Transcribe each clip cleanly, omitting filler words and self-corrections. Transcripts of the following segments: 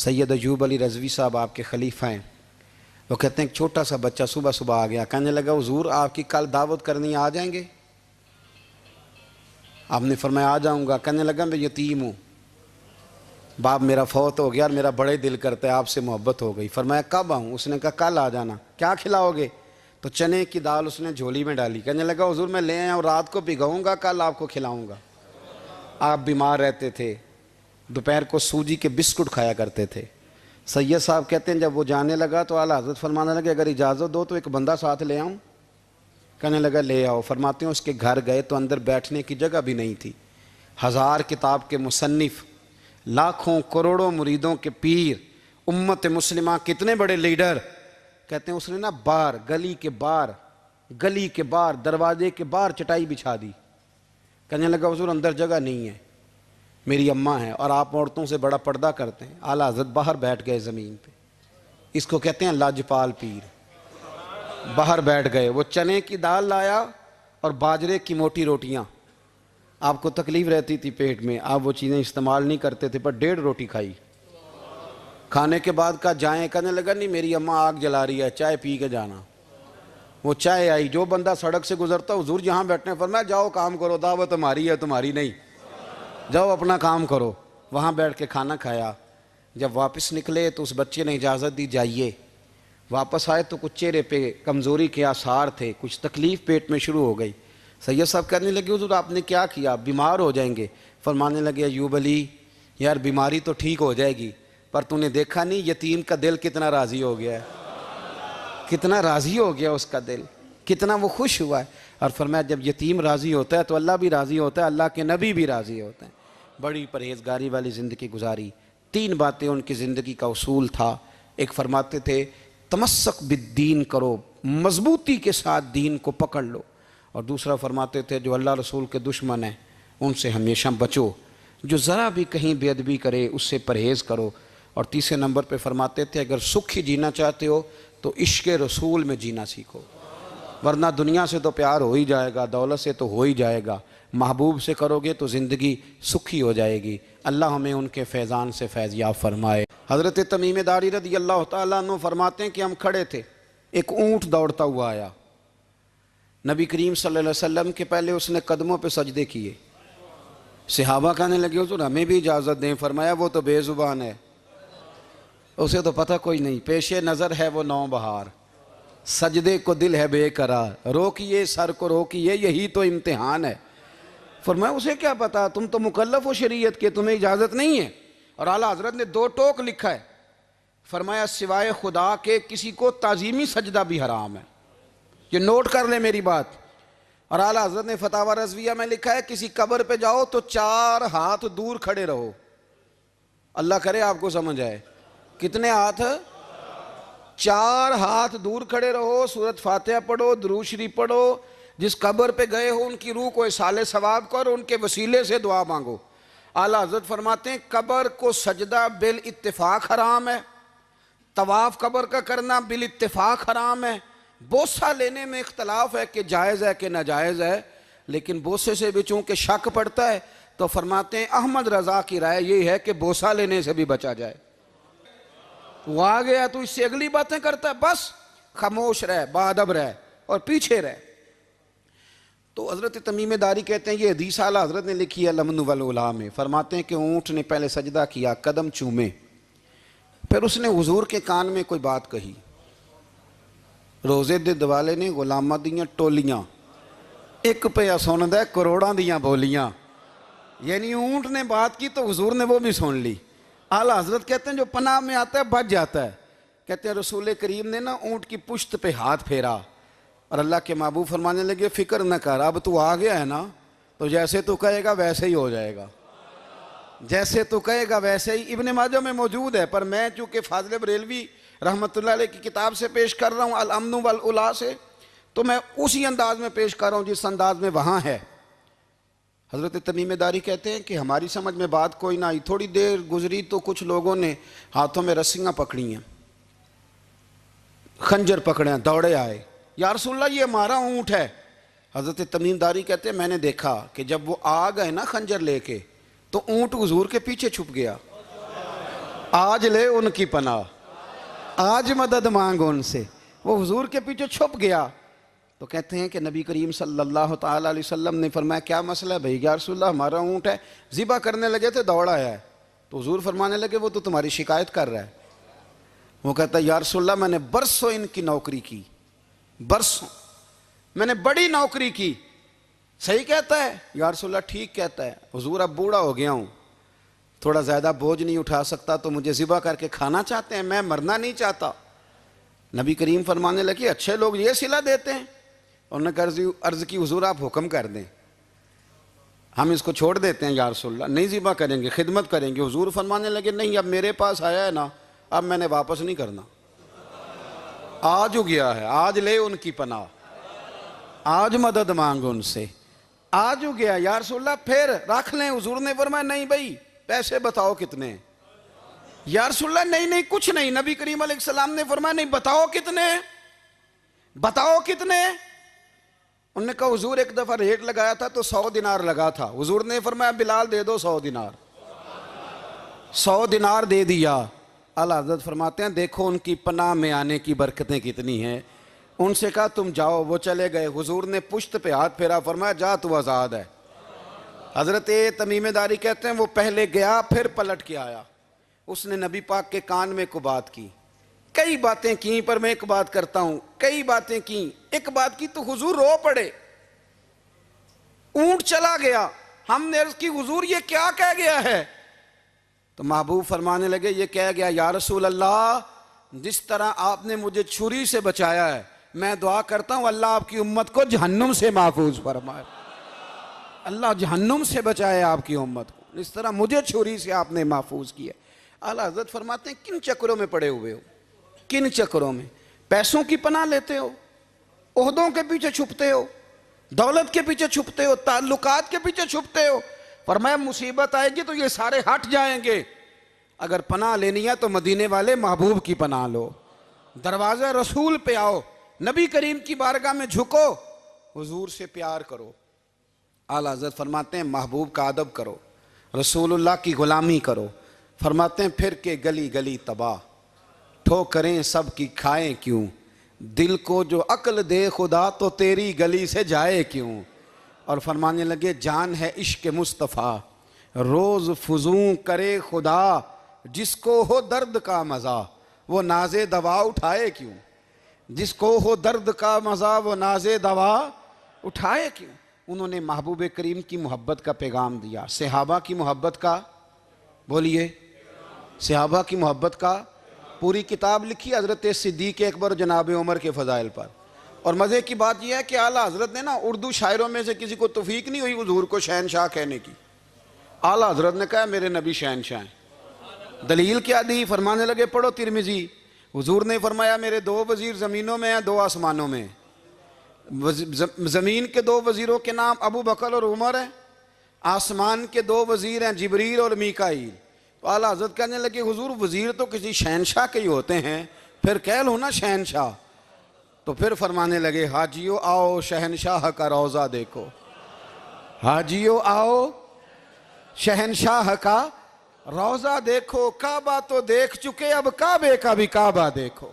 سید ایوب علی رضوی صاحب آپ کے خلیفہ ہیں. وہ کہتے ہیں ایک چھوٹا سا بچہ صبح صبح آ گیا, کہنے لگا حضور آپ کی کل دعوت کرنی آ جائیں گے؟ آپ نے فرمایا آ جاؤں گا. کہنے لگا میں یتیم ہوں, باپ میرا فوت ہو گیا اور میرا بڑے دل کرتا ہے آپ سے محبت ہو گئی. فرمایا کب آؤں؟ اس نے کہا کل آ جانا. کیا کھلاؤ گے؟ تو چنے کی دال اس نے جھولی میں ڈالی. کہنے لگا حضور میں لے آیا ہوں, رات کو بھگاؤں گا, کل آپ کو کھلاؤں گا. آپ بیمار رہتے تھے, دوپہر کو سوجی کے بسکٹ کھایا کرتے تھے. سید صاحب کہتے ہیں جب وہ جانے لگا تو اعلیٰ حضرت فرمانے لگے اگر اجازت دو تو ایک بندہ ساتھ لے آؤں؟ کہنے لگا لے آؤ. فرماتے ہیں اس کے گھر گئے تو اندر بیٹھنے کی جگہ بھی نہیں تھی. 1000 کتاب کے مصنف, لاکھوں کروڑوں مریدوں کے پیر, امت مسلمہ کتنے بڑے لیڈر. کہتے ہیں اس نے نا باہر گلی کے باہر دروازے کے باہر چٹائی بچھا دی. کہنے لگا حضور اندر جگہ نہیں ہے, میری اماں ہے اور آپ عورتوں سے بڑا پردہ کرتے ہیں. اعلیٰ حضرت باہر بیٹھ گئے زمین پہ. اس کو کہتے ہیں لاجپال پیر. باہر بیٹھ گئے. وہ چنے کی دال لایا اور باجرے کی موٹی روٹیاں. آپ کو تکلیف رہتی تھی پیٹ میں, آپ وہ چیزیں استعمال نہیں کرتے تھے, پر 1.5 روٹی کھائی. کھانے کے بعد کہا جائیں؟ کہنے لگا نہیں میری اماں آگ جلا رہی ہے, چائے پی کے جانا. وہ چائے آئی. جو بندہ سڑک سے گزرتا حضور جہاں بیٹھنے فرمایا جاؤ کام کرو, دعوت ہماری ہے تمہاری نہیں, جاؤ اپنا کام کرو. وہاں بیٹھ کے کھانا کھایا. جب واپس نکلے تو اس بچے نے اجازت دی جائیے. واپس آئے تو کچھ چہرے پہ کمزوری کے آثار تھے, کچھ تکلیف پیٹ میں شروع ہو گئی. سید صاحب کہنے لگے حضور آپ نے کیا کیا؟ بیمار ہو جائیں گے. فرمانے لگے ایوب علی یار بیماری تو ٹھیک ہو جائے گی, پر تو نے دیکھا نہیں یتیم کا دل کتنا راضی ہو گیا ہے, کتنا راضی ہو گیا اس کا دل, کتنا وہ خوش ہوا ہے. اور فرمایا جب یتیم راضی ہوتا ہے تو اللہ بھی راضی ہوتا ہے, اللہ کے نبی بھی راضی ہوتے ہیں. بڑی پرہیزگاری والی زندگی گزاری. 3 باتیں ان کی زندگی کا اصول تھا. ایک فرماتے تھے تمسک بالدین کرو, مضبوطی کے ساتھ دین کو پکڑ لو. اور دوسرا فرماتے تھے جو اللہ رسول کے دشمن ہیں ان سے ہمیشہ بچو, جو ذرا بھی کہیں بے ادبی کرے اس سے پرہیز کرو. اور تیسرے نمبر پہ فرماتے تھے اگر سکھ ہی جینا چاہتے ہو تو عشق رسول میں جینا سیکھو, ورنہ دنیا سے تو پیار ہو ہی جائے گا, دولت سے تو ہو ہی جائے گا, محبوب سے کرو گے تو زندگی سکھی ہو جائے گی. اللہ ہمیں ان کے فیضان سے فیض یاب فرمائے. حضرت تمیم داری رضی اللہ تعالیٰ عنہ فرماتے ہیں کہ ہم کھڑے تھے, ایک اونٹ دوڑتا ہوا آیا. نبی کریم صلی اللہ علیہ وسلم کے پہلے اس نے قدموں پہ سجدے کیے. صحابہ کہنے لگے حضور ہمیں بھی اجازت دیں. فرمایا وہ تو بے زبان ہے, اسے تو پتہ کوئی نہیں, پیش نظر ہے وہ 9 بہار, سجدے کو دل ہے بے قرار, روکیے سر کو روکیے یہی تو امتحان ہے. فرمایا اسے کیا پتا, تم تو مکلف ہو شریعت کے, تمہیں اجازت نہیں ہے. اور اعلیٰ حضرت نے 2 ٹوک لکھا ہے. فرمایا سوائے خدا کے کسی کو تعظیمی سجدہ بھی حرام ہے. یہ نوٹ کر لیں میری بات. اور اعلیٰ حضرت نے فتاوی رضویہ میں لکھا ہے کسی قبر پہ جاؤ تو 4 ہاتھ دور کھڑے رہو. اللہ کرے آپ کو سمجھ آئے. کتنے ہاتھ؟ 4 ہاتھ دور کھڑے رہو, سورۃ فاتحہ پڑھو, درود شریف پڑھو, جس قبر پہ گئے ہو ان کی روح کو اصال ثواب کرو, ان کے وسیلے سے دعا مانگو. اعلیٰ حضرت فرماتے ہیں قبر کو سجدہ بالاتفاق حرام ہے, طواف قبر کا کرنا بالاتفاق حرام ہے. بوسہ لینے میں اختلاف ہے کہ جائز ہے کہ ناجائز ہے, لیکن بوسے سے بھی چونکہ شک پڑتا ہے تو فرماتے ہیں احمد رضا کی رائے یہ ہے کہ بوسہ لینے سے بھی بچا جائے. وہ آ گیا تو اس سے اگلی باتیں کرتا ہے, بس خاموش رہ, باادب رہ اور پیچھے رہ. تو حضرت تمیم داری کہتے ہیں یہ حدیث اعلیٰ حضرت نے لکھی ہے لمن والعلا میں. فرماتے ہیں کہ اونٹ نے پہلے سجدہ کیا, قدم چومے, پھر اس نے حضور کے کان میں کوئی بات کہی. روزے دے دوالے نے غلامہ دیاں ٹولیاں, ایک پہ سن دے کروڑاں دیاں بولیاں. یعنی اونٹ نے بات کی تو حضور نے وہ بھی سن لی. اعلیٰ حضرت کہتے ہیں جو پناہ میں آتا ہے بچ جاتا ہے. کہتے ہیں رسول کریم نے نا اونٹ کی پشت پہ ہاتھ پھیرا اور اللہ کے محبوب فرمانے لگے فکر نہ کر, اب تو آ گیا ہے نا تو جیسے تو کہے گا ویسے ہی ہو جائے گا, جیسے تو کہے گا ویسے ہی. ابن ماجہ میں موجود ہے, پر میں چونکہ فاضل بریلوی رحمۃ اللہ علیہ کی کتاب سے پیش کر رہا ہوں الامن والعلا سے, تو میں اسی انداز میں پیش کر رہا ہوں جس انداز میں وہاں ہے. حضرت تمیم داری کہتے ہیں کہ ہماری سمجھ میں بات کوئی نہ آئی. تھوڑی دیر گزری تو کچھ لوگوں نے ہاتھوں میں رسیاں پکڑی ہیں, خنجر پکڑے ہیں, دوڑے آئے, یا رسول اللہ یہ ہمارا اونٹ ہے. حضرت تمیم داری کہتے ہیں میں نے دیکھا کہ جب وہ آ گئے نا خنجر لے کے تو اونٹ حضور کے پیچھے چھپ گیا. آج لے ان کی پناہ، آج مدد مانگ ان سے۔ وہ حضور کے پیچھے چھپ گیا تو کہتے ہیں کہ نبی کریم صلی اللہ تعالیٰ علیہ وسلم نے فرمایا کیا مسئلہ ہے بھائی؟ یا رسول اللہ ہمارا اونٹ ہے، ذبح کرنے لگے تھے دوڑ آیا ہے۔ تو حضور فرمانے لگے وہ تو تمہاری شکایت کر رہا ہے۔ وہ کہتا ہے یا رسول اللہ میں نے برسوں ان کی نوکری کی، برسوں میں نے بڑی نوکری کی۔ صحیح کہتا ہے یا رسول اللہ؟ ٹھیک کہتا ہے حضور، اب بوڑھا ہو گیا ہوں، تھوڑا زیادہ بوجھ نہیں اٹھا سکتا تو مجھے ذبح کر کے کھانا چاہتے ہیں، میں مرنا نہیں چاہتا۔ نبی کریم فرمانے لگے اچھے لوگ یہ صلہ دیتے ہیں؟ انہوں نے عرض کی حضور آپ حکم کر دیں، ہم اس کو چھوڑ دیتے ہیں یا رسول اللہ، نہیں ذبح کریں گے، خدمت کریں گے۔ حضور فرمانے لگے نہیں، اب میرے پاس آیا ہے نا، اب میں نے واپس نہیں کرنا، آج ہو گیا ہے، آج لے ان کی پناہ، آج مدد مانگ ان سے، آج ہو گیا یا رسول اللہ پھر رکھ لیں؟ حضور نے فرمایا نہیں بھائی پیسے بتاؤ کتنے؟ یا رسول اللہ نہیں کچھ نہیں۔ نبی کریم علیہ السلام نے فرمایا نہیں، بتاؤ کتنے، بتاؤ کتنے؟ انہوں نے کہا حضور ایک دفعہ ریٹ لگایا تھا تو 100 دینار لگا تھا۔ حضور نے فرمایا بلال دے دو 100 دینار، 100 دینار دے دیا۔ اعلیٰ حضرت فرماتے ہیں دیکھو ان کی پناہ میں آنے کی برکتیں کتنی ہیں۔ ان سے کہا تم جاؤ، وہ چلے گئے۔ حضور نے پشت پہ ہاتھ پھیرا، فرمایا جا تو آزاد ہے۔ حضرت تمیم داری کہتے ہیں وہ پہلے گیا پھر پلٹ کے آیا، اس نے نبی پاک کے کان میں کو بات کی، کئی باتیں کی، پر میں ایک بات کرتا ہوں، کئی باتیں کی، ایک بات کی تو حضور رو پڑے۔ اونٹ چلا گیا، ہم نے عرض کی حضور یہ کیا کہہ گیا ہے؟ تو محبوب فرمانے لگے یہ کہہ گیا یا رسول اللہ جس طرح آپ نے مجھے چھری سے بچایا ہے، میں دعا کرتا ہوں اللہ آپ کی امت کو جہنم سے محفوظ فرمائے، اللہ جہنم سے بچائے آپ کی امت کو، اس طرح مجھے چھری سے آپ نے محفوظ کیا۔ اعلیٰ حضرت فرماتے ہیں کن چکروں میں پڑے ہوئے ہو، کن چکروں میں؟ پیسوں کی پناہ لیتے ہو، عہدوں کے پیچھے چھپتے ہو، دولت کے پیچھے چھپتے ہو، تعلقات کے پیچھے چھپتے ہو۔ فرمایا مصیبت آئے گی تو یہ سارے ہٹ جائیں گے، اگر پناہ لینی ہے تو مدینے والے محبوب کی پناہ لو، دروازہ رسول پہ آؤ، نبی کریم کی بارگاہ میں جھکو، حضور سے پیار کرو۔ اعلیٰ حضرت فرماتے ہیں محبوب کا ادب کرو، رسول اللہ کی غلامی کرو۔ فرماتے ہیں پھر کے گلی گلی تباہ، ٹھوکریں سب کی کھائیں کیوں، دل کو جو عقل دے خدا تو تیری گلی سے جائے کیوں۔ اور فرمانے لگے جان ہے عشق مصطفیٰ، روز فزوں کرے خدا، جس کو ہو درد کا مزہ وہ ناز دوا اٹھائے کیوں، جس کو ہو درد کا مزہ وہ ناز دوا اٹھائے کیوں۔ انہوں نے محبوب کریم کی محبت کا پیغام دیا، صحابہ کی محبت کا، بولیے، صحابہ کی محبت کا پوری کتاب لکھی حضرت صدیق اکبر جناب عمر کے فضائل پر۔ اور مزے کی بات یہ ہے کہ اعلیٰ حضرت نے نا اردو شاعروں میں سے کسی کو توفیق نہیں ہوئی حضور کو شہنشاہ کہنے کی، اعلیٰ حضرت نے کہا میرے نبی شہنشاہ ہیں۔ دلیل کیا دی؟ فرمانے لگے پڑھو ترمذی، حضور نے فرمایا میرے 2 وزیر زمینوں میں ہیں 2 آسمانوں میں، زمین کے 2 وزیروں کے نام ابو بکر اور عمر ہیں، آسمان کے 2 وزیر ہیں جبریل اور میکائیل۔ تو اعلیٰ حضرت کہنے لگے حضور وزیر تو کسی شہنشاہ کے ہی ہوتے ہیں، پھر کہہ لو نا شہنشاہ۔ تو پھر فرمانے لگے حاجیو آؤ شہنشاہ کا روضہ دیکھو، حاجیو آؤ شہنشاہ کا روضہ دیکھو، کعبہ تو دیکھ چکے اب کعبے کا بھی کعبہ دیکھو،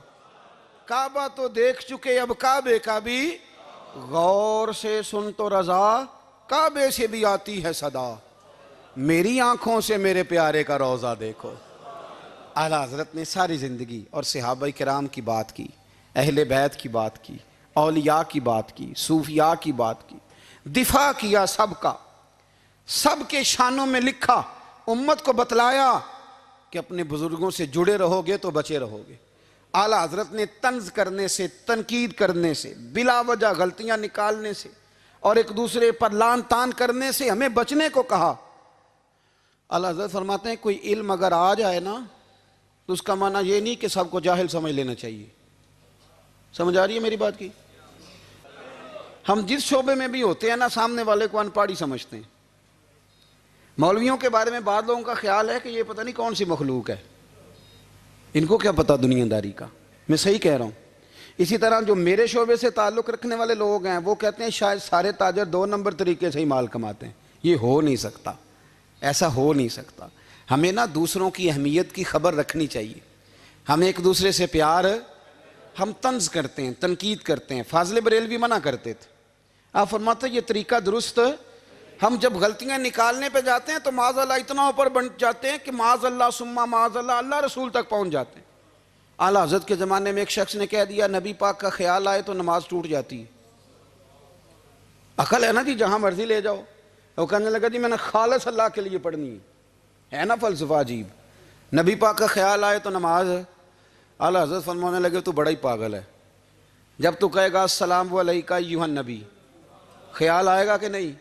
کعبہ تو دیکھ چکے اب کعبے کا بھی، غور سے سن تو رضا کعبے سے بھی آتی ہے صدا، میری آنکھوں سے میرے پیارے کا روضہ دیکھو۔ اعلیٰ حضرت نے ساری زندگی اور صحابہ کرام کی بات کی، اہل بیت کی بات کی، اولیاء کی بات کی، صوفیاء کی بات کی، دفاع کیا سب کا، سب کے شانوں میں لکھا، امت کو بتلایا کہ اپنے بزرگوں سے جڑے رہو گے تو بچے رہو گے۔ اعلیٰ حضرت نے طنز کرنے سے، تنقید کرنے سے، بلا وجہ غلطیاں نکالنے سے اور ایک دوسرے پر لان تان کرنے سے ہمیں بچنے کو کہا۔ اعلیٰ حضرت فرماتے ہیں کوئی علم اگر آ جائے نا تو اس کا معنی یہ نہیں کہ سب کو جاہل سمجھ لینا چاہیے۔ سمجھ آ رہی ہے میری بات کی؟ ہم جس شعبے میں بھی ہوتے ہیں نا سامنے والے کو ان پڑھ ہی سمجھتے ہیں۔ مولویوں کے بارے میں بعض لوگوں کا خیال ہے کہ یہ پتہ نہیں کون سی مخلوق ہے، ان کو کیا پتہ دنیا داری کا۔ میں صحیح کہہ رہا ہوں۔ اسی طرح جو میرے شعبے سے تعلق رکھنے والے لوگ ہیں وہ کہتے ہیں شاید سارے تاجر 2 نمبر طریقے سے ہی مال کماتے ہیں۔ یہ ہو نہیں سکتا، ایسا ہو نہیں سکتا۔ ہمیں نا دوسروں کی اہمیت کی خبر رکھنی چاہیے. ہم ایک دوسرے سے پیار، ہم طنز کرتے ہیں، تنقید کرتے ہیں. فاضل بریلوی منع کرتے تھے. آپ فرماتے یہ طریقہ درست ہے. ہم جب غلطیاں نکالنے پہ جاتے ہیں تو معاذ اللہ اتنا اوپر بن جاتے ہیں کہ معاذ اللہ ثم معاذ اللہ اللہ رسول تک پہنچ جاتے ہیں. اعلیٰ حضرت کے زمانے میں ایک شخص نے کہہ دیا نبی پاک کا خیال آئے تو نماز ٹوٹ جاتی ہے. عقل ہے نا جی، جہاں مرضی لے جاؤ. وہ کہنے لگا جی میں نے خالص اللہ کے لیے پڑھنی ہے نا فلسفہ عجیب. نبی پاک کا خیال آئے تو نماز. اعلیٰ حضرت فرمانے لگے تو بڑا ہی پاگل ہے. جب تو کہے گا السلام علیکہ ایھا النبی، خیال آئے گا کہ نہیں؟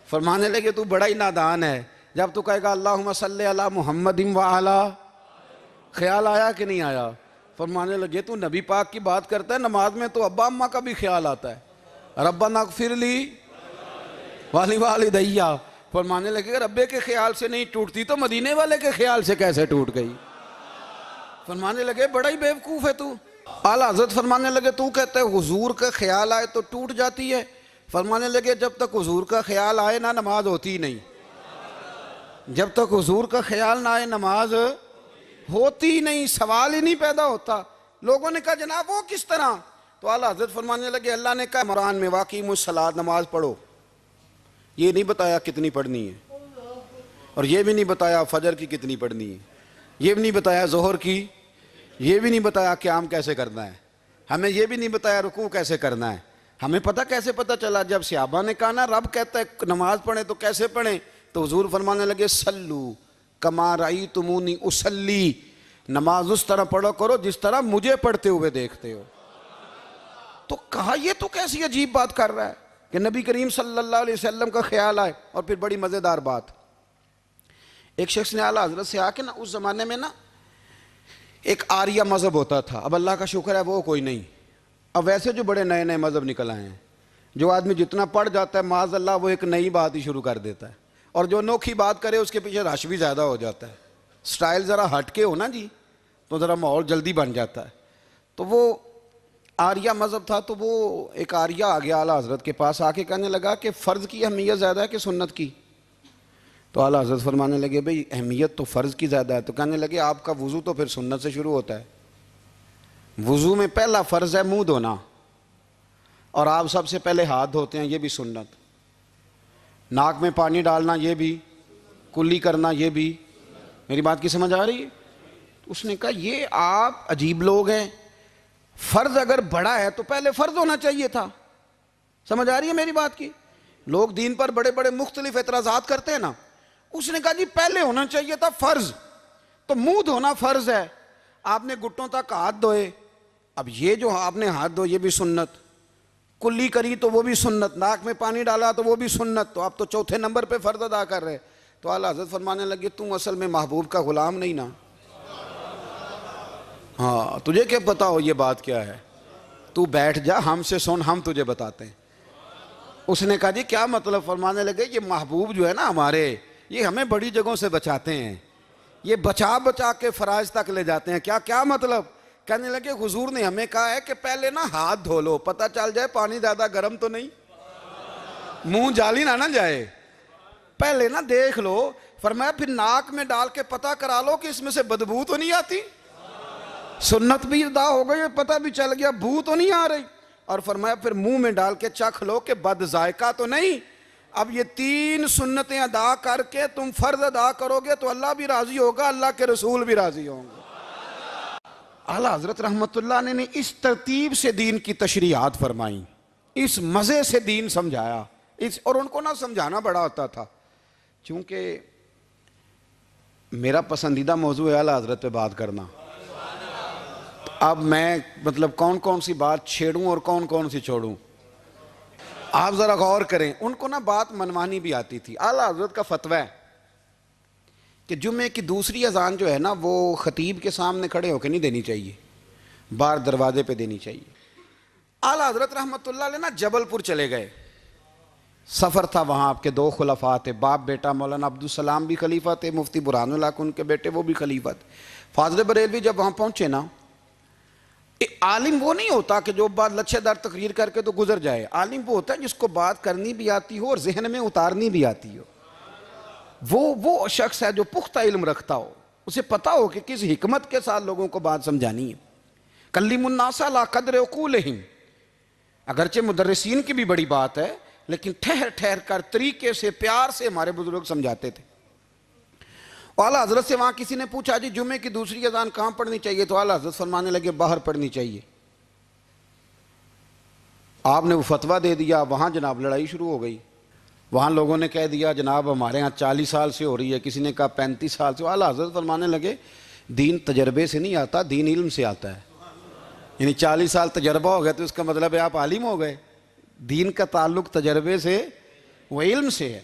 فرمانے لگے تو بڑا ہی نادان ہے. جب تو کہے گا اللہم صلی علی محمد وعلی، خیال آیا کہ نہیں آیا؟ فرمانے لگے تو نبی پاک کی بات کرتا ہے، نماز میں تو ابا اماں کا بھی خیال آتا ہے. ربنا اغفر لی والی والدیہ. فرمانے لگے ربے کے خیال سے نہیں ٹوٹتی تو مدینے والے کے خیال سے کیسے ٹوٹ گئی؟ فرمانے لگے بڑا ہی بیوقوف ہے تو. اعلیٰ حضرت فرمانے لگے تو کہتا ہے حضور کا خیال آئے تو ٹوٹ جاتی ہے. فرمانے لگے جب تک حضور کا خیال آئے نہ نماز ہوتی ہی نہیں. جب تک حضور کا خیال نہ آئے نماز ہوتی ہی نہیں، سوال ہی نہیں پیدا ہوتا. لوگوں نے کہا جناب وہ کس طرح؟ تو اعلیٰ حضرت فرمانے لگے اللہ نے کہا قرآن میں واقعی الصلاۃ، نماز پڑھو. یہ نہیں بتایا کتنی پڑھنی ہے، اور یہ بھی نہیں بتایا فجر کی کتنی پڑھنی ہے، یہ بھی نہیں بتایا ظہر کی، یہ بھی نہیں بتایا قیام کیسے کرنا ہے، ہمیں یہ بھی نہیں بتایا رکوع کیسے کرنا ہے. ہمیں پتہ کیسے پتہ چلا؟ جب صحابہ نے کہا نا رب کہتا ہے نماز پڑھیں تو کیسے پڑھیں، تو حضور فرمانے لگے سلو کما رأیتمونی اصلی، نماز اس طرح پڑھو کرو جس طرح مجھے پڑھتے ہوئے دیکھتے ہو. تو کہا یہ تو کیسی عجیب بات کر رہا ہے کہ نبی کریم صلی اللہ علیہ وسلم کا خیال آئے. اور پھر بڑی مزیدار بات، ایک شخص نے اعلیٰ حضرت سے آ کے نا اس زمانے میں نا ایک آریہ مذہب ہوتا تھا، اب اللہ کا شکر ہے وہ کوئی نہیں. اب ویسے جو بڑے نئے نئے مذہب نکل آئے ہیں، جو آدمی جتنا پڑھ جاتا ہے معاذ اللہ وہ ایک نئی بات ہی شروع کر دیتا ہے، اور جو انوکھی بات کرے اس کے پیچھے رش بھی زیادہ ہو جاتا ہے. سٹائل ذرا ہٹ کے ہو نا جی تو ذرا ماحول جلدی بن جاتا ہے. تو وہ آریہ مذہب تھا، تو وہ ایک آریہ آ گیا اعلیٰ حضرت کے پاس، آ کے کہنے لگا کہ فرض کی اہمیت زیادہ ہے کہ سنت کی؟ تو اعلیٰ حضرت فرمانے لگے بھئی اہمیت تو فرض کی زیادہ ہے. تو کہنے لگے آپ کا وضو تو پھر سنت سے شروع ہوتا ہے. وضو میں پہلا فرض ہے منہ دھونا، اور آپ سب سے پہلے ہاتھ دھوتے ہیں، یہ بھی سنت. ناک میں پانی ڈالنا یہ بھی، کلی کرنا یہ بھی. میری بات کی سمجھ آ رہی ہے؟ اس نے کہا یہ آپ عجیب لوگ ہیں، فرض اگر بڑا ہے تو پہلے فرض ہونا چاہیے تھا. سمجھ آ رہی ہے میری بات کی؟ لوگ دین پر بڑے بڑے مختلف اعتراضات کرتے ہیں نا. اس نے کہا جی پہلے ہونا چاہیے تھا فرض. تو منہ دھونا فرض ہے، آپ نے گھٹنوں تک ہاتھ دھوئے، اب یہ جو آپ نے ہاتھ دھوئے یہ بھی سنت، کلی کری تو وہ بھی سنت، ناک میں پانی ڈالا تو وہ بھی سنت، تو آپ تو چوتھے نمبر پہ فرض ادا کر رہے. تو اعلیٰ حضرت فرمانے لگے تم اصل میں محبوب کا غلام نہیں نا. ہاں تجھے کیا پتا ہو یہ بات کیا ہے؟ تو بیٹھ جا ہم سے سن، ہم تجھے بتاتے ہیں. اس نے کہا جی کیا مطلب؟ فرمانے لگے یہ محبوب جو ہے نا ہمارے، یہ ہمیں بڑی جگہوں سے بچاتے ہیں، یہ بچا بچا کے فرائض تک لے جاتے ہیں. کیا مطلب؟ کہنے لگے حضور نے ہمیں کہا ہے کہ پہلے نا ہاتھ دھو لو، پتہ چل جائے پانی زیادہ گرم تو نہیں، منہ جالی نہ جائے، پہلے نا دیکھ لو. فرمایا پھر ناک میں ڈال کے پتہ کرا لو کہ اس میں سے بدبو تو نہیں آتی. سنت بھی ادا ہو گئی، پتہ بھی چل گیا بو تو نہیں آ رہی. اور فرمایا پھر منہ میں ڈال کے چکھ لو کہ بد ذائقہ تو نہیں. اب یہ 3 سنتیں ادا کر کے تم فرض ادا کرو گے تو اللہ بھی راضی ہوگا، اللہ کے رسول بھی راضی ہوں گے. اعلیٰ حضرت رحمت اللہ نے اس ترتیب سے دین کی تشریحات فرمائیں، اس مزے سے دین سمجھایا. اور ان کو نہ سمجھانا بڑا ہوتا تھا. چونکہ میرا پسندیدہ موضوع ہے اعلیٰ حضرت پہ بات کرنا. اب میں مطلب کون سی بات چھیڑوں اور کون سی چھوڑوں، آپ ذرا غور کریں. ان کو نا بات منوانی بھی آتی تھی. اعلیٰ حضرت کا فتویٰ ہے کہ جمعے کی دوسری اذان جو ہے نا وہ خطیب کے سامنے کھڑے ہو کے نہیں دینی چاہیے، باہر دروازے پہ دینی چاہیے. اعلیٰ حضرت رحمت اللہ علیہ نا جبل پور چلے گئے، سفر تھا وہاں. آپ کے 2 خلفاء تھے، باپ بیٹا. مولانا عبدالسلام بھی خلیفہ تھے، مفتی برہان اللہ ان کے بیٹے وہ بھی خلیفہ تھے. فاضل بریلوی جب وہاں پہنچے نا، عالم وہ نہیں ہوتا کہ جو بات لچھے دار تقریر کر کے تو گزر جائے. عالم وہ ہوتا ہے جس کو بات کرنی بھی آتی ہو اور ذہن میں اتارنی بھی آتی ہو. وہ شخص ہے جو پختہ علم رکھتا ہو، اسے پتا ہو کہ کس حکمت کے ساتھ لوگوں کو بات سمجھانی ہے۔ کلم الناس علی قدر عقولہم، اگرچہ مدرسین کی بھی بڑی بات ہے، لیکن ٹھہر ٹھہر کر طریقے سے پیار سے ہمارے بزرگ سمجھاتے تھے۔ اعلیٰ حضرت سے وہاں کسی نے پوچھا جی جمعے کی دوسری اذان کہاں پڑھنی چاہیے؟ تو اعلیٰ حضرت فرمانے لگے باہر پڑھنی چاہیے۔ آپ نے وہ فتویٰ دے دیا، وہاں جناب لڑائی شروع ہو گئی۔ وہاں لوگوں نے کہہ دیا جناب ہمارے ہاں 40 سال سے ہو رہی ہے، کسی نے کہا 35 سال سے۔ اعلیٰ حضرت فرمانے لگے دین تجربے سے نہیں آتا، دین علم سے آتا ہے۔ یعنی 40 سال تجربہ ہو گیا تو اس کا مطلب ہے آپ عالم ہو گئے۔ دین کا تعلق تجربے سے وہ علم سے ہے۔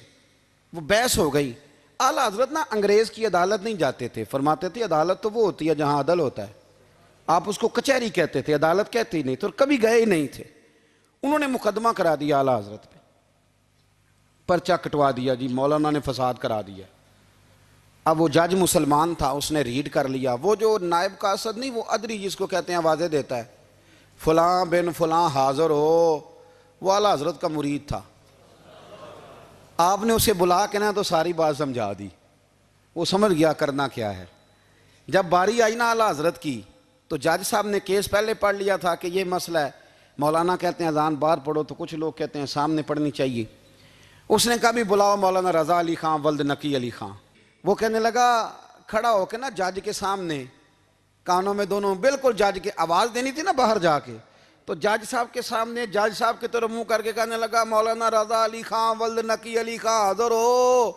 وہ بحث ہو گئی۔ اعلیٰ حضرت نا انگریز کی عدالت نہیں جاتے تھے، فرماتے تھے عدالت تو وہ ہوتی ہے جہاں عدل ہوتا ہے، آپ اس کو کچہری کہتے تھے، عدالت کہتے ہی نہیں تھے، اور کبھی گئے ہی نہیں تھے۔ انہوں نے مقدمہ کرا دیا اعلیٰ حضرت پہ، پرچہ کٹوا دیا جی مولانا نے فساد کرا دیا۔ اب وہ جج مسلمان تھا، اس نے ریڈ کر لیا، وہ جو نائب قاصد نہیں، وہ ادری جس کو کہتے ہیں آوازیں دیتا ہے، فلاں بن فلاں حاضر ہو، وہ اعلیٰ حضرت کا مرید تھا۔ آپ نے اسے بلا کے نا تو ساری بات سمجھا دی، وہ سمجھ گیا کرنا کیا ہے۔ جب باری آئی نا اعلیٰ حضرت کی تو جج صاحب نے کیس پہلے پڑھ لیا تھا کہ یہ مسئلہ ہے، مولانا کہتے ہیں اذان باہر پڑھو، تو کچھ لوگ کہتے ہیں سامنے پڑھنی چاہیے۔ اس نے کہا بھی بلاؤ مولانا رضا علی خان ولد نقی علی خان۔ وہ کہنے لگا کھڑا ہو کے نا جج کے سامنے، کانوں میں دونوں بالکل جج کے آواز دینی تھی نا باہر جا کے، تو جج صاحب کے سامنے جج صاحب کی طرف منہ کر کے کہنے لگا مولانا رضا علی خان ولد نقی علی خان حاضر ہو،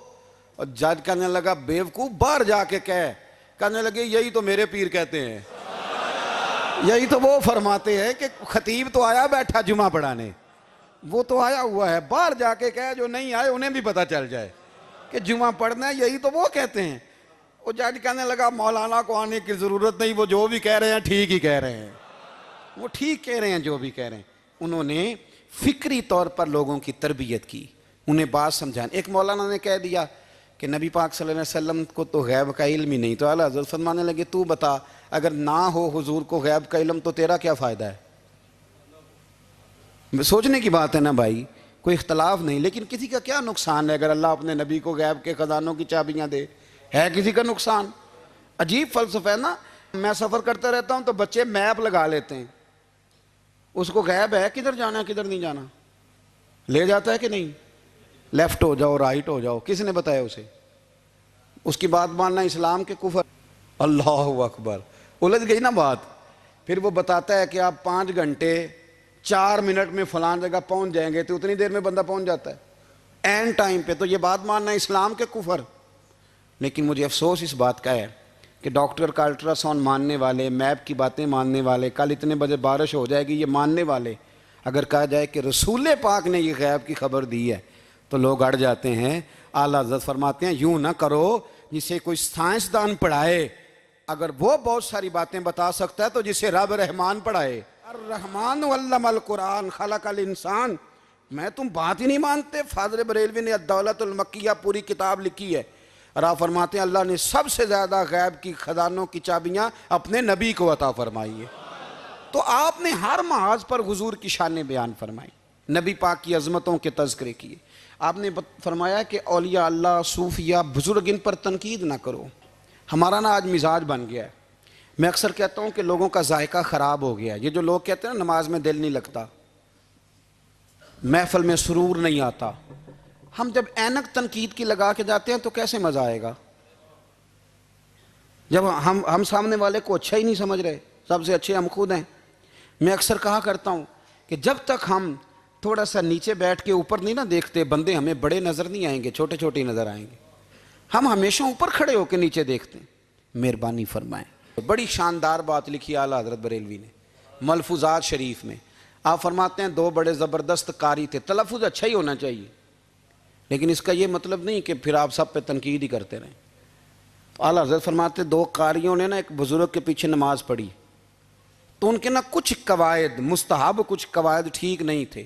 اور جج کہنے لگا بیوقوف باہر جا کے کہنے لگے یہی تو میرے پیر کہتے ہیں، یہی تو وہ فرماتے ہیں کہ خطیب تو آیا بیٹھا جمعہ پڑھانے، وہ تو آیا ہوا ہے، باہر جا کے کہے جو نہیں آئے انہیں بھی پتہ چل جائے کہ جمعہ پڑھنا ہے، یہی تو وہ کہتے ہیں۔ وہ جج کہنے لگا مولانا کو آنے کی ضرورت نہیں، وہ جو بھی کہہ رہے ہیں ٹھیک ہی کہہ رہے ہیں، وہ ٹھیک کہہ رہے ہیں جو بھی کہہ رہے ہیں۔ انہوں نے فکری طور پر لوگوں کی تربیت کی، انہیں بات سمجھائیں۔ ایک مولانا نے کہہ دیا کہ نبی پاک صلی اللہ علیہ وسلم کو تو غیب کا علم ہی نہیں، تو اعلیٰ حضرت فرمانے لگے تو بتا اگر نہ ہو حضور کو غیب کا علم تو تیرا کیا فائدہ ہے؟ سوچنے کی بات ہے نا بھائی، کوئی اختلاف نہیں، لیکن کسی کا کیا نقصان ہے اگر اللہ اپنے نبی کو غیب کے خزانوں کی چابیاں دے؟ ہے کسی کا نقصان؟ عجیب فلسفہ ہے نا۔ میں سفر کرتا رہتا ہوں تو بچے میپ لگا لیتے ہیں، اس کو غیب ہے کدھر جانا ہے کدھر نہیں جانا، لے جاتا ہے کہ نہیں؟ لیفٹ ہو جاؤ رائٹ ہو جاؤ، کس نے بتایا اسے؟ اس کی بات ماننا اسلام کے کفر۔ اللہ اکبر، الجھ گئی نا بات۔ پھر وہ بتاتا ہے کہ آپ 5 گھنٹے 4 منٹ میں فلان جگہ پہنچ جائیں گے، تو اتنی دیر میں بندہ پہنچ جاتا ہے این ٹائم پہ، تو یہ بات ماننا اسلام کے کفر۔ لیکن مجھے افسوس اس بات کا ہے کہ ڈاکٹر کا الٹرا ساؤنڈ ماننے والے، میپ کی باتیں ماننے والے، کل اتنے بجے بارش ہو جائے گی یہ ماننے والے، اگر کہا جائے کہ رسول پاک نے یہ غیب کی خبر دی ہے تو لوگ اڑ جاتے ہیں۔ اعلیٰ حضرت فرماتے ہیں یوں نہ کرو جسے کوئی سائنسدان پڑھائے، اگر وہ بہت ساری باتیں بتا سکتا ہے تو جسے رب رحمان پڑھائے۔ الرحمن علم القرآن خلق الانسان۔ میں تم بات ہی نہیں مانتے؟ فاضل بریلوی نے الدولت المکیہ پوری کتاب لکھی ہے، اور آپ فرماتے ہیں اللہ نے سب سے زیادہ غیب کی خزانوں کی چابیاں اپنے نبی کو عطا فرمائی ہے۔ تو آپ نے ہر محاذ پر حضور کی شانیں بیان فرمائی، نبی پاک کی عظمتوں کے تذکرے کیے۔ آپ نے فرمایا کہ اولیاء اللہ، صوفیاء، بزرگ، ان پر تنقید نہ کرو۔ ہمارا نا آج مزاج بن گیا ہے، میں اکثر کہتا ہوں کہ لوگوں کا ذائقہ خراب ہو گیا ہے۔ یہ جو لوگ کہتے ہیں نا نماز میں دل نہیں لگتا، محفل میں سرور نہیں آتا، ہم جب اینک تنقید کی لگا کے جاتے ہیں تو کیسے مزہ آئے گا؟ جب ہم سامنے والے کو اچھا ہی نہیں سمجھ رہے، سب سے اچھے ہم خود ہیں۔ میں اکثر کہا کرتا ہوں کہ جب تک ہم تھوڑا سا نیچے بیٹھ کے اوپر نہیں نہ دیکھتے، بندے ہمیں بڑے نظر نہیں آئیں گے، چھوٹے چھوٹے نظر آئیں گے۔ ہم ہمیشہ اوپر کھڑے ہو کے نیچے دیکھتے ہیں۔ مہربانی فرمائیں۔ بڑی شاندار بات لکھی اعلیٰ حضرت بریلوی نے ملفوظات شریف میں۔ آپ فرماتے ہیں 2 بڑے زبردست قاری تھے، تلفظ اچھا ہی ہونا چاہیے، لیکن اس کا یہ مطلب نہیں کہ پھر آپ سب پہ تنقید ہی کرتے رہیں۔ اعلیٰ حضرت فرماتے 2 قاریوں نے نا ایک بزرگ کے پیچھے نماز پڑھی، تو ان کے نا کچھ قواعد مستحب، کچھ قواعد ٹھیک نہیں تھے،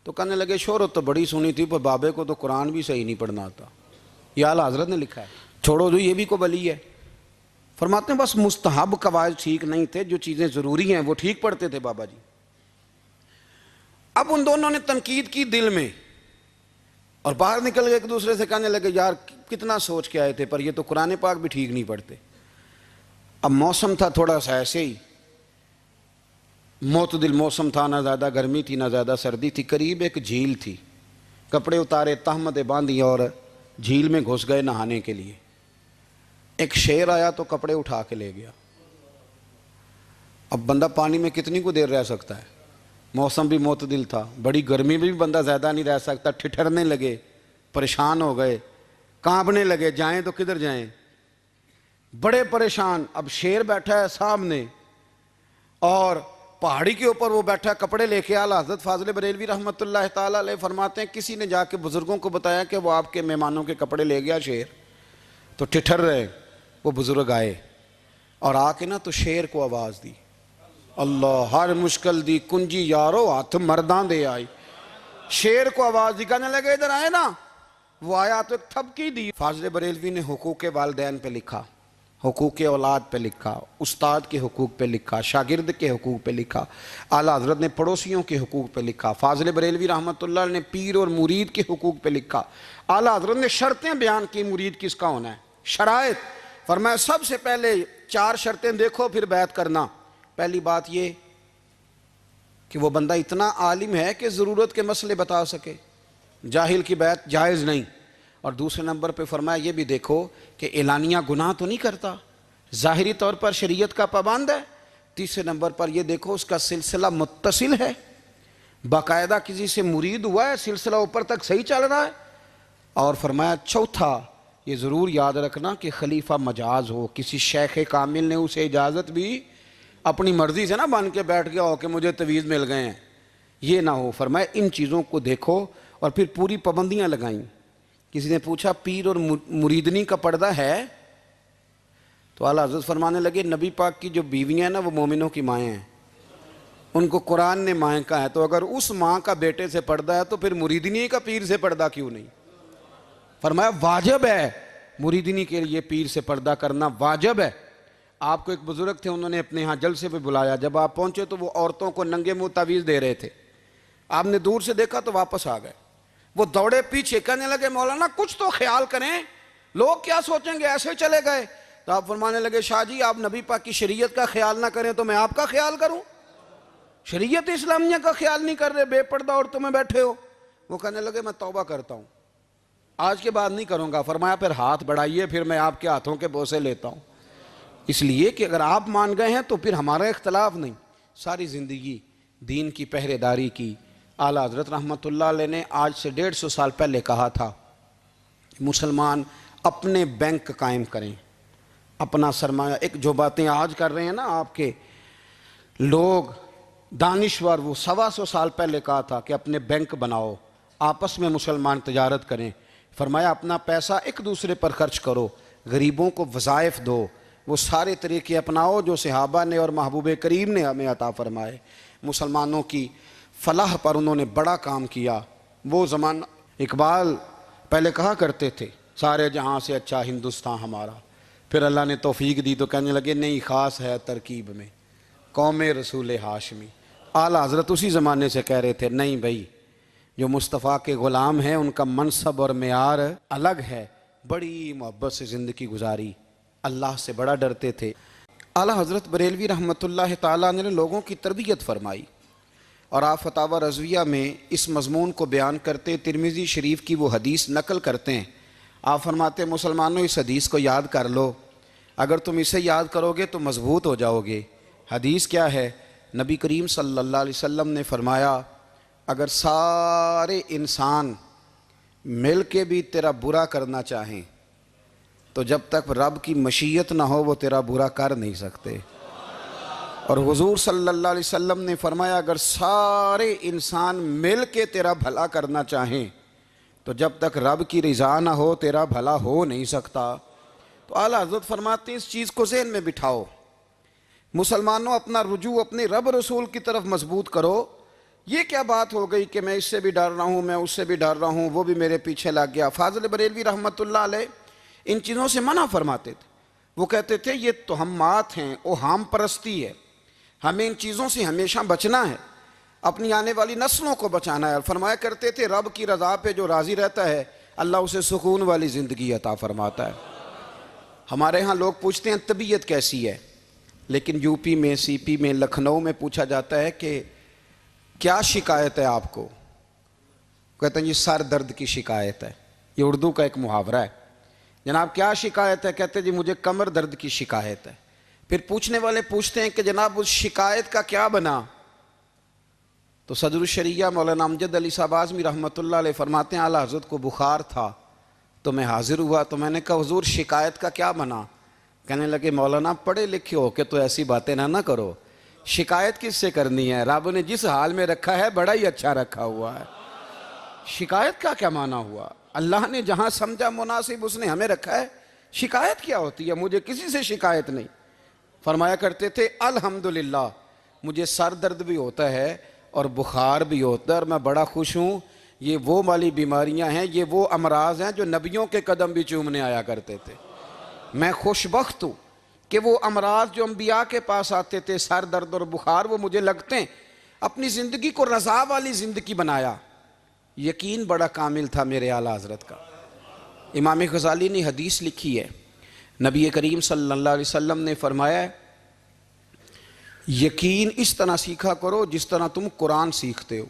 تو کہنے لگے شہرت تو بڑی سنی تھی پر بابے کو تو قرآن بھی صحیح نہیں پڑھنا آتا۔ یہ اعلیٰ حضرت نے لکھا ہے، چھوڑو جو یہ بھی کو بلی ہے۔ فرماتے ہیں بس مستحب قواعد ٹھیک نہیں تھے، جو چیزیں ضروری ہیں وہ ٹھیک پڑھتے تھے بابا جی۔ اب ان دونوں نے تنقید کی دل میں، اور باہر نکل کے ایک دوسرے سے کہنے لگے یار کتنا سوچ کے آئے تھے پر یہ تو قرآن پاک بھی ٹھیک نہیں پڑھتے۔ اب موسم تھا تھوڑا سا ایسے ہی، معتدل موسم تھا، نہ زیادہ گرمی تھی نہ زیادہ سردی تھی، قریب ایک جھیل تھی، کپڑے اتارے، تہمتیں باندھی اور جھیل میں گھس گئے نہانے کے لیے۔ ایک شیر آیا تو کپڑے اٹھا کے لے گیا۔ اب بندہ پانی میں کتنی کو دیر رہ سکتا ہے؟ موسم بھی معتدل تھا، بڑی گرمی میں بھی بندہ زیادہ نہیں رہ سکتا، ٹھٹھرنے لگے، پریشان ہو گئے، کانپنے لگے، جائیں تو کدھر جائیں، بڑے پریشان۔ اب شیر بیٹھا ہے سامنے اور پہاڑی کے اوپر وہ بیٹھا، کپڑے لے کے اعلیٰ حضرت فاضل بریلوی رحمۃ اللہ تعالیٰ علیہ فرماتے ہیں کسی نے جا کے بزرگوں کو بتایا کہ وہ آپ کے مہمانوں کے کپڑے لے گیا شیر، تو ٹھٹھر رہے۔ وہ بزرگ آئے اور آ کے نا تو شیر کو آواز دی، اللہ ہر مشکل دی کنجی یارو ہاتھ مرداں دے آئی۔ شیر کو آواز دی، کہنے لگے ادھر آئے نا۔ وہ آیا تو ایک تھپکی دی۔ فاضل بریلوی نے حقوق والدین پہ لکھا، حقوق اولاد پہ لکھا، استاد کے حقوق پہ لکھا، شاگرد کے حقوق پہ لکھا، اعلیٰ حضرت نے پڑوسیوں کے حقوق پہ لکھا، فاضل بریلوی رحمۃ اللہ نے پیر اور مرید کے حقوق پہ لکھا، اعلیٰ حضرت نے شرطیں بیان کی مرید کس کا ہونا ہے، شرائط۔ فرمایا سب سے پہلے 4 شرطیں دیکھو پھر بیعت کرنا۔ پہلی بات یہ کہ وہ بندہ اتنا عالم ہے کہ ضرورت کے مسئلے بتا سکے، جاہل کی بیعت جائز نہیں۔ اور دوسرے نمبر پہ فرمایا یہ بھی دیکھو کہ اعلانیہ گناہ تو نہیں کرتا، ظاہری طور پر شریعت کا پابند ہے۔ تیسرے نمبر پر یہ دیکھو اس کا سلسلہ متصل ہے، باقاعدہ کسی سے مرید ہوا ہے، سلسلہ اوپر تک صحیح چل رہا ہے۔ اور فرمایا چوتھا یہ ضرور یاد رکھنا کہ خلیفہ مجاز ہو، کسی شیخ کامل نے اسے اجازت بھی اپنی مرضی سے نہ بن کے بیٹھ گیا ہو کہ مجھے تویز مل گئے ہیں، یہ نہ ہو۔ فرمایا ان چیزوں کو دیکھو اور پھر پوری پابندیاں لگائیں۔ کسی نے پوچھا پیر اور مریدنی کا پردہ ہے؟ تو اعلیٰ حضرت فرمانے لگے نبی پاک کی جو بیویاں ہیں نا وہ مومنوں کی مائیں ہیں، ان کو قرآن نے مائیں کہا ہے، تو اگر اس ماں کا بیٹے سے پردہ ہے تو پھر مریدنی کا پیر سے پردہ کیوں نہیں؟ فرمایا واجب ہے مریدنی کے لیے پیر سے پردہ کرنا، واجب ہے۔ آپ کو ایک بزرگ تھے، انہوں نے اپنے ہاں جلسے پہ بلایا، جب آپ پہنچے تو وہ عورتوں کو ننگے منہ تعویذ دے رہے تھے۔ آپ نے دور سے دیکھا تو واپس آ گئے، وہ دوڑے پیچھے، کہنے لگے مولانا کچھ تو خیال کریں، لوگ کیا سوچیں گے، ایسے چلے گئے۔ تو آپ فرمانے لگے شاہ جی آپ نبی پاک کی شریعت کا خیال نہ کریں تو میں آپ کا خیال کروں؟ شریعت اسلامیہ کا خیال نہیں کر رہے، بے پردہ عورتوں میں بیٹھے ہو۔ وہ کہنے لگے میں توبہ کرتا ہوں، آج کے بعد نہیں کروں گا۔ فرمایا پھر ہاتھ بڑھائیے، پھر میں آپ کے ہاتھوں کے بوسے لیتا ہوں، اس لیے کہ اگر آپ مان گئے ہیں تو پھر ہمارا اختلاف نہیں۔ ساری زندگی دین کی پہرے داری کی۔ اعلیٰ حضرت رحمۃ اللہ علیہ نے آج سے 150 سال پہلے کہا تھا مسلمان اپنے بینک قائم کریں، اپنا سرمایہ۔ ایک جو باتیں آج کر رہے ہیں نا آپ کے لوگ دانشور، وہ 125 سال پہلے کہا تھا کہ اپنے بینک بناؤ، آپس میں مسلمان تجارت کریں۔ فرمایا اپنا پیسہ ایک دوسرے پر خرچ کرو، غریبوں کو وظائف دو، وہ سارے طریقے اپناؤ جو صحابہ نے اور محبوب کریم نے ہمیں عطا فرمائے۔ مسلمانوں کی فلاح پر انہوں نے بڑا کام کیا۔ وہ زمانہ اقبال پہلے کہا کرتے تھے سارے جہاں سے اچھا ہندوستان ہمارا، پھر اللہ نے توفیق دی تو کہنے لگے نہیں، خاص ہے ترکیب میں قوم رسول ہاشمی۔ اعلیٰ حضرت اسی زمانے سے کہہ رہے تھے نہیں بھائی، جو مصطفیٰ کے غلام ہیں ان کا منصب اور معیار الگ ہے، بڑی محبت سے زندگی گزاری، اللہ سے بڑا ڈرتے تھے۔ اعلیٰ حضرت بریلوی رحمۃ اللہ تعالیٰ نے لوگوں کی تربیت فرمائی، اور آپ فتاوی رضویہ میں اس مضمون کو بیان کرتے ترمذی شریف کی وہ حدیث نقل کرتے ہیں۔ آپ فرماتے ہیں مسلمانوں اس حدیث کو یاد کر لو، اگر تم اسے یاد کرو گے تو مضبوط ہو جاؤ گے۔ حدیث کیا ہے؟ نبی کریم صلی اللہ علیہ وسلم نے فرمایا اگر سارے انسان مل کے بھی تیرا برا کرنا چاہیں تو جب تک رب کی مشیت نہ ہو وہ تیرا برا کر نہیں سکتے۔ اور حضور صلی اللہ علیہ وسلم نے فرمایا اگر سارے انسان مل کے تیرا بھلا کرنا چاہیں تو جب تک رب کی رضا نہ ہو تیرا بھلا ہو نہیں سکتا۔ تو اعلیٰ حضرت فرماتے ہیں اس چیز کو ذہن میں بٹھاؤ، مسلمانوں اپنا رجوع اپنے رب رسول کی طرف مضبوط کرو۔ یہ کیا بات ہو گئی کہ میں اس سے بھی ڈر رہا ہوں، میں اس سے بھی ڈر رہا ہوں، وہ بھی میرے پیچھے لگ گیا۔ فاضل بریلوی رحمۃ اللہ علیہ ان چیزوں سے منع فرماتے تھے۔ وہ کہتے تھے یہ توہمات ہیں، اوہام پرستی ہے، ہمیں ان چیزوں سے ہمیشہ بچنا ہے، اپنی آنے والی نسلوں کو بچانا ہے۔ اور فرمایا کرتے تھے رب کی رضا پہ جو راضی رہتا ہے اللہ اسے سکون والی زندگی عطا فرماتا ہے۔ ہمارے ہاں لوگ پوچھتے ہیں طبیعت کیسی ہے، لیکن یو پی میں، سی پی میں، لکھنؤ میں پوچھا جاتا ہے کہ کیا شکایت ہے آپ کو؟ کہتے ہیں یہ سر درد کی شکایت ہے۔ یہ اردو کا ایک محاورہ ہے۔ جناب کیا شکایت ہے؟ کہتے ہیں جی مجھے کمر درد کی شکایت ہے۔ پھر پوچھنے والے پوچھتے ہیں کہ جناب اس شکایت کا کیا بنا؟ تو صدر الشریعہ مولانا امجد علی صاحب اعظمی رحمۃ اللہ علیہ فرماتے ہیں اعلیٰ حضرت کو بخار تھا تو میں حاضر ہوا، تو میں نے کہا حضور شکایت کا کیا بنا؟ کہنے لگے مولانا پڑھے لکھے ہو کہ تو ایسی باتیں نہ کرو، شکایت کس سے کرنی ہے؟ رب نے جس حال میں رکھا ہے بڑا ہی اچھا رکھا ہوا ہے۔ شکایت کا کیا معنی ہوا؟ اللہ نے جہاں سمجھا مناسب اس نے ہمیں رکھا ہے، شکایت کیا ہوتی ہے؟ مجھے کسی سے شکایت نہیں۔ فرمایا کرتے تھے الحمدللہ مجھے سر درد بھی ہوتا ہے اور بخار بھی ہوتا ہے اور میں بڑا خوش ہوں، یہ وہ والی بیماریاں ہیں، یہ وہ امراض ہیں جو نبیوں کے قدم بھی چومنے آیا کرتے تھے۔ میں خوش بخت ہوں کہ وہ امراض جو انبیاء کے پاس آتے تھے، سر درد اور بخار، وہ مجھے لگتے ہیں۔ اپنی زندگی کو رضا والی زندگی بنایا۔ یقین بڑا کامل تھا میرے اعلیٰ حضرت کا۔ امام غزالی نے حدیث لکھی ہے، نبی کریم صلی اللہ علیہ وسلم نے فرمایا ہے یقین اس طرح سیکھا کرو جس طرح تم قرآن سیکھتے ہو۔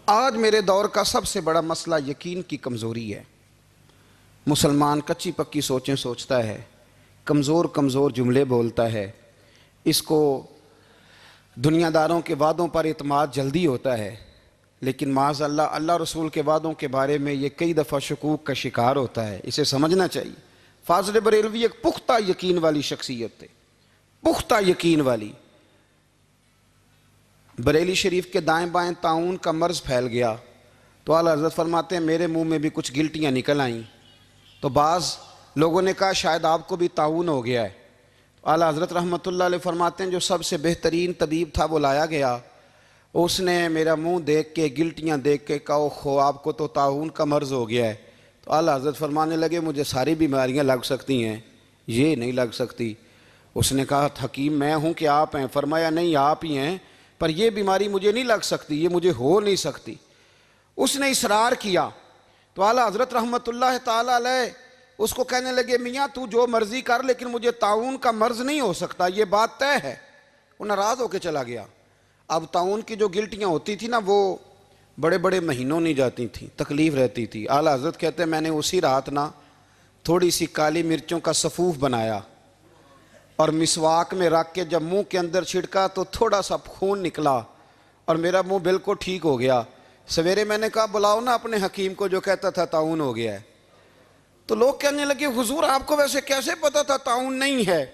آج میرے دور کا سب سے بڑا مسئلہ یقین کی کمزوری ہے۔ مسلمان کچی پکی سوچیں سوچتا ہے، کمزور کمزور جملے بولتا ہے، اس کو دنیا داروں کے وعدوں پر اعتماد جلدی ہوتا ہے، لیکن معاذ اللہ اللہ رسول کے وعدوں کے بارے میں یہ کئی دفعہ شکوک کا شکار ہوتا ہے۔ اسے سمجھنا چاہیے۔ فاضل بریلوی ایک پختہ یقین والی شخصیت تھے، پختہ یقین والی۔ بریلی شریف کے دائیں بائیں طاعون کا مرض پھیل گیا تو اعلیٰ حضرت فرماتے ہیں میرے منہ میں بھی کچھ گلٹیاں نکل آئیں، تو بعض لوگوں نے کہا شاید آپ کو بھی طاعون ہو گیا ہے۔ اعلیٰ حضرت رحمۃ اللہ علیہ فرماتے ہیں جو سب سے بہترین طبیب تھا وہ لایا گیا، اس نے میرا منہ دیکھ کے گلٹیاں دیکھ کے کہا خو آپ کو تو طاعون کا مرض ہو گیا ہے۔ تو اعلیٰ حضرت فرمانے لگے مجھے ساری بیماریاں لگ سکتی ہیں، یہ نہیں لگ سکتی۔ اس نے کہا حکیم میں ہوں کہ آپ ہیں؟ فرمایا نہیں آپ ہی ہیں، پر یہ بیماری مجھے نہیں لگ سکتی، یہ مجھے ہو نہیں سکتی۔ اس نے اصرار کیا تو اعلیٰ حضرت رحمۃ اللہ تعالیٰ علیہ اس کو کہنے لگے میاں تو جو مرضی کر لیکن مجھے طاعون کا مرض نہیں ہو سکتا، یہ بات طے ہے۔ وہ ناراض ہو کے چلا گیا۔ اب طاعون کی جو گلٹیاں ہوتی تھیں نا وہ بڑے بڑے مہینوں نہیں جاتی تھیں، تکلیف رہتی تھی۔ اعلیٰ حضرت کہتے ہیں میں نے اسی رات نا تھوڑی سی کالی مرچوں کا سفوف بنایا اور مسواک میں رکھ کے جب منہ کے اندر چھڑکا تو تھوڑا سا خون نکلا اور میرا منہ بالکل ٹھیک ہو گیا۔ سویرے میں نے کہا بلاؤ نا اپنے حکیم کو جو کہتا تھا طاعون ہو گیا ہے۔ تو لوگ کہنے لگے حضور آپ کو ویسے کیسے پتا تھا طاعون نہیں ہے؟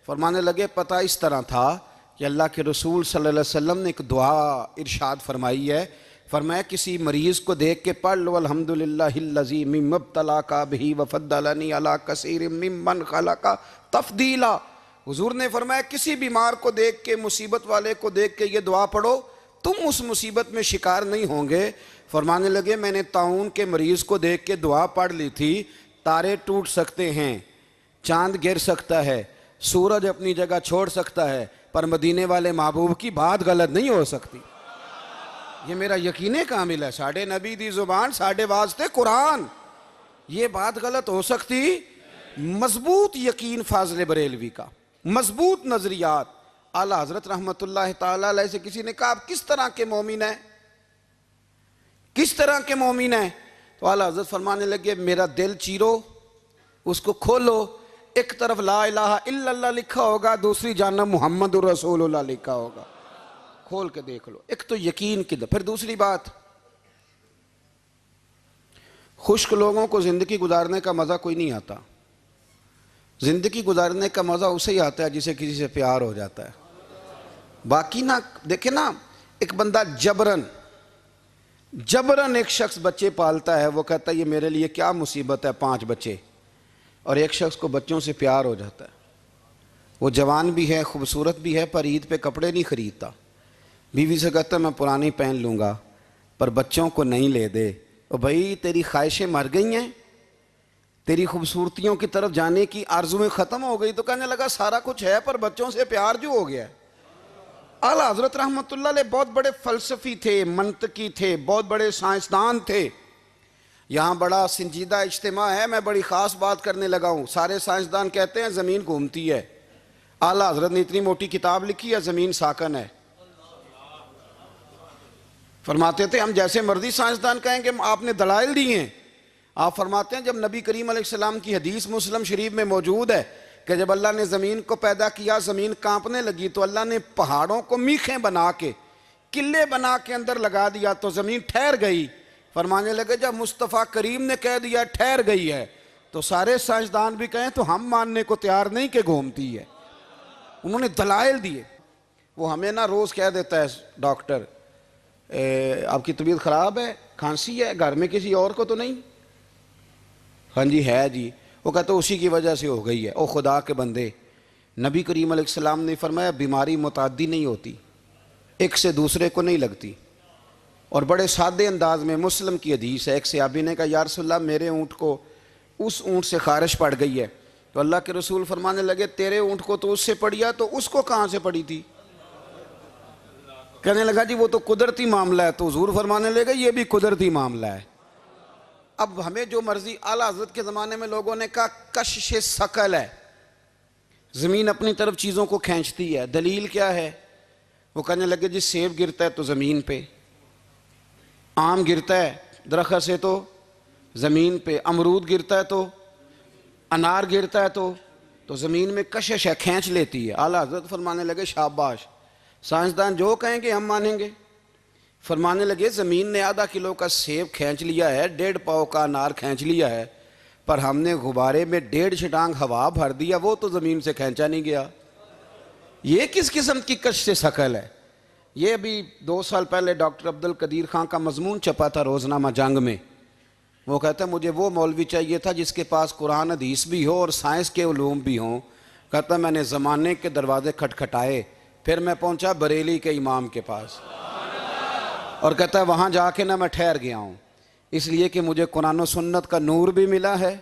فرمانے لگے پتہ اس طرح تھا کہ اللہ کے رسول صلی اللہ علیہ وسلم نے ایک دعا ارشاد فرمائی ہے، فرمایا کسی مریض کو دیکھ کے پڑھ لو الحمدللہ الذی مما ابتلاک بہ وفضلنی علی کثیر ممن خلق تفضیلا۔ حضور نے فرمایا کسی بیمار کو دیکھ کے، مصیبت والے کو دیکھ کے یہ دعا پڑھو، تم اس مصیبت میں شکار نہیں ہوں گے۔ فرمانے لگے میں نے طاعون کے مریض کو دیکھ کے دعا پڑھ لی تھی، تارے ٹوٹ سکتے ہیں، چاند گر سکتا ہے، سورج اپنی جگہ چھوڑ سکتا ہے، پر مدینے والے محبوب کی بات غلط نہیں ہو سکتی۔ یہ میرا یقین کامل ہے، ساڑھے نبی دی زبان ساڑھے واسطے قرآن، یہ بات غلط ہو سکتی؟ مضبوط یقین فاضل بریلوی کا، مضبوط نظریات۔ اعلیٰ حضرت رحمۃ اللہ تعالیٰ علیہ سے کسی نے کہا آپ کس طرح کے مومن ہیں، کس طرح کے مومن ہیں؟ تو اعلیٰ حضرت فرمانے لگے میرا دل چیرو، اس کو کھولو، ایک طرف لا الہ الا اللہ لکھا ہوگا، دوسری جانب محمد رسول اللہ لکھا ہوگا، کھول کے دیکھ لو۔ ایک تو یقین کی پھر دوسری بات، خشک لوگوں کو زندگی گزارنے کا مزہ کوئی نہیں آتا۔ زندگی گزارنے کا مزہ اسے ہی آتا ہے جسے کسی سے پیار ہو جاتا ہے۔ باقی نا دیکھیں نا، ایک بندہ جبرن ایک شخص بچے پالتا ہے، وہ کہتا ہے یہ میرے لیے کیا مصیبت ہے 5 بچے، اور ایک شخص کو بچوں سے پیار ہو جاتا ہے، وہ جوان بھی ہے، خوبصورت بھی ہے، پر عید پہ کپڑے نہیں خریدتا، بیوی سے کہتا ہے میں پرانی پہن لوں گا پر بچوں کو نہیں لے دے۔ اور بھائی تیری خواہشیں مر گئی ہیں، تیری خوبصورتیوں کی طرف جانے کی آرزویں ختم ہو گئی، تو کہنے لگا سارا کچھ ہے پر بچوں سے پیار جو ہو گیا ہے۔ اعلیٰ حضرت رحمۃ اللہ علیہ بہت بڑے فلسفی تھے، منطقی تھے، بہت بڑے سائنسدان تھے، یہاں بڑا سنجیدہ اجتماع ہے، میں بڑی خاص بات کرنے لگا ہوں۔ سارے سائنسدان کہتے ہیں زمین گھومتی ہے، اعلیٰ حضرت نے اتنی موٹی کتاب لکھی ہے زمین ساکن ہے۔ فرماتے تھے ہم جیسے مرضی سائنسدان کہیں کہ آپ نے دلائل دیے ہیں۔ آپ فرماتے ہیں جب نبی کریم علیہ السلام کی حدیث مسلم شریف میں موجود ہے کہ جب اللہ نے زمین کو پیدا کیا زمین کانپنے لگی تو اللہ نے پہاڑوں کو میخیں بنا کے قلعے بنا کے اندر لگا دیا تو زمین ٹھہر گئی۔ فرمانے لگے جب مصطفیٰ کریم نے کہہ دیا ٹھہر گئی ہے تو سارے سائنسدان بھی کہیں تو ہم ماننے کو تیار نہیں کہ گھومتی ہے۔ انہوں نے دلائل دیے۔ وہ ہمیں نہ روز کہہ دیتا ہے ڈاکٹر آپ کی طبیعت خراب ہے، کھانسی ہے، گھر میں کسی اور کو تو نہیں؟ ہاں جی ہے جی۔ وہ کہتے اسی کی وجہ سے ہو گئی ہے۔ او خدا کے بندے، نبی کریم علیہ السلام نے فرمایا بیماری متعدی نہیں ہوتی، ایک سے دوسرے کو نہیں لگتی۔ اور بڑے سادے انداز میں مسلم کی حدیث ہے، ایک صحابی نے کہا یا رسول اللہ میرے اونٹ کو اس اونٹ سے خارش پڑ گئی ہے، تو اللہ کے رسول فرمانے لگے تیرے اونٹ کو تو اس سے پڑی ہے تو اس کو کہاں سے پڑی تھی؟ کہنے لگا جی وہ تو قدرتی معاملہ ہے، تو حضور فرمانے لگے یہ بھی قدرتی معاملہ ہے۔ اب ہمیں جو مرضی، اعلیٰ حضرت کے زمانے میں لوگوں نے کہا کشش ثقل ہے، زمین اپنی طرف چیزوں کو کھینچتی ہے، دلیل کیا ہے؟ وہ کہنے لگے جی سیب گرتا ہے تو زمین پہ، آم گرتا ہے درخت سے تو زمین پہ، امرود گرتا ہے تو، انار گرتا ہے تو زمین میں کشش ہے، کھینچ لیتی ہے۔ اعلیٰ حضرت فرمانے لگے شاباش، سائنسدان جو کہیں گے ہم مانیں گے۔ فرمانے لگے زمین نے آدھا کلو کا سیب کھینچ لیا ہے، 1.5 پاؤ کا انار کھینچ لیا ہے، پر ہم نے غبارے میں 1.5 چھٹانگ ہوا بھر دیا، وہ تو زمین سے کھینچا نہیں گیا۔ یہ کس قسم کی کش سے ثقل ہے؟ یہ ابھی 2 سال پہلے ڈاکٹر عبد القدیر خان کا مضمون چھپا تھا روزنامہ جنگ میں۔ وہ کہتا ہے مجھے وہ مولوی چاہیے تھا جس کے پاس قرآن حدیث بھی ہو اور سائنس کے علوم بھی ہوں۔ کہتا میں نے زمانے کے دروازے کھٹکھٹائے، پھر میں پہنچا بریلی کے امام کے پاس، اور کہتا ہے وہاں جا کے نہ میں ٹھہر گیا ہوں، اس لیے کہ مجھے قرآن و سنت کا نور بھی ملا ہے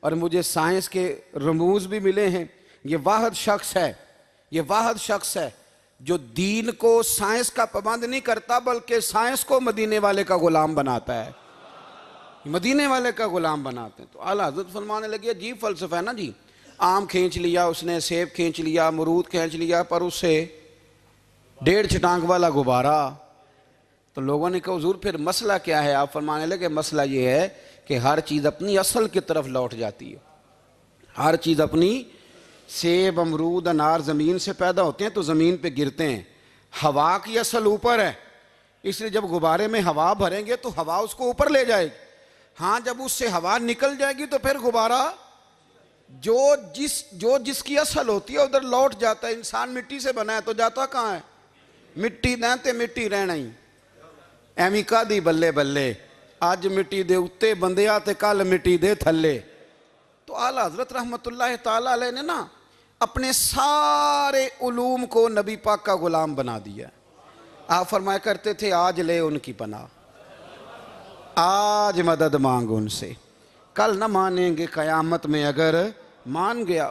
اور مجھے سائنس کے رموز بھی ملے ہیں۔ یہ واحد شخص ہے جو دین کو سائنس کا پابند نہیں کرتا بلکہ سائنس کو مدینے والے کا غلام بناتا ہے، مدینے والے کا غلام بناتے ہیں۔ تو اعلیٰ حضرت فرمانے لگے عجیب فلسفہ ہے نا جی، آم کھینچ لیا اس نے، سیب کھینچ لیا، امرود کھینچ لیا، پر اس سے 1.5 چھٹانگ والا غبارہ۔ تو لوگوں نے کہا حضور پھر مسئلہ کیا ہے؟ آپ فرمانے لگے مسئلہ یہ ہے کہ ہر چیز اپنی اصل کی طرف لوٹ جاتی ہے، ہر چیز اپنی، سیب امرود انار زمین سے پیدا ہوتے ہیں تو زمین پہ گرتے ہیں، ہوا کی اصل اوپر ہے، اس لیے جب غبارے میں ہوا بھریں گے تو ہوا اس کو اوپر لے جائے گی۔ ہاں جب اس سے ہوا نکل جائے گی تو پھر غبارہ جو جس کی اصل ہوتی ہے ادھر لوٹ جاتا ہے۔ انسان مٹی سے بنا ہے تو جاتا کہاں ہے؟ مٹی دیں مٹی رہنا ہی، ایمی کا دی بلے بلے، آج مٹی دے اتے بندیا تے کل مٹی دے تھلے۔ تو اعلیٰ حضرت رحمت اللہ تعالیٰ علیہ نے نا اپنے سارے علوم کو نبی پاک کا غلام بنا دیا۔ آپ فرمایا کرتے تھے آج لے ان کی پناہ، آج مدد مانگ ان سے، کل نہ مانیں گے قیامت میں اگر مان گیا۔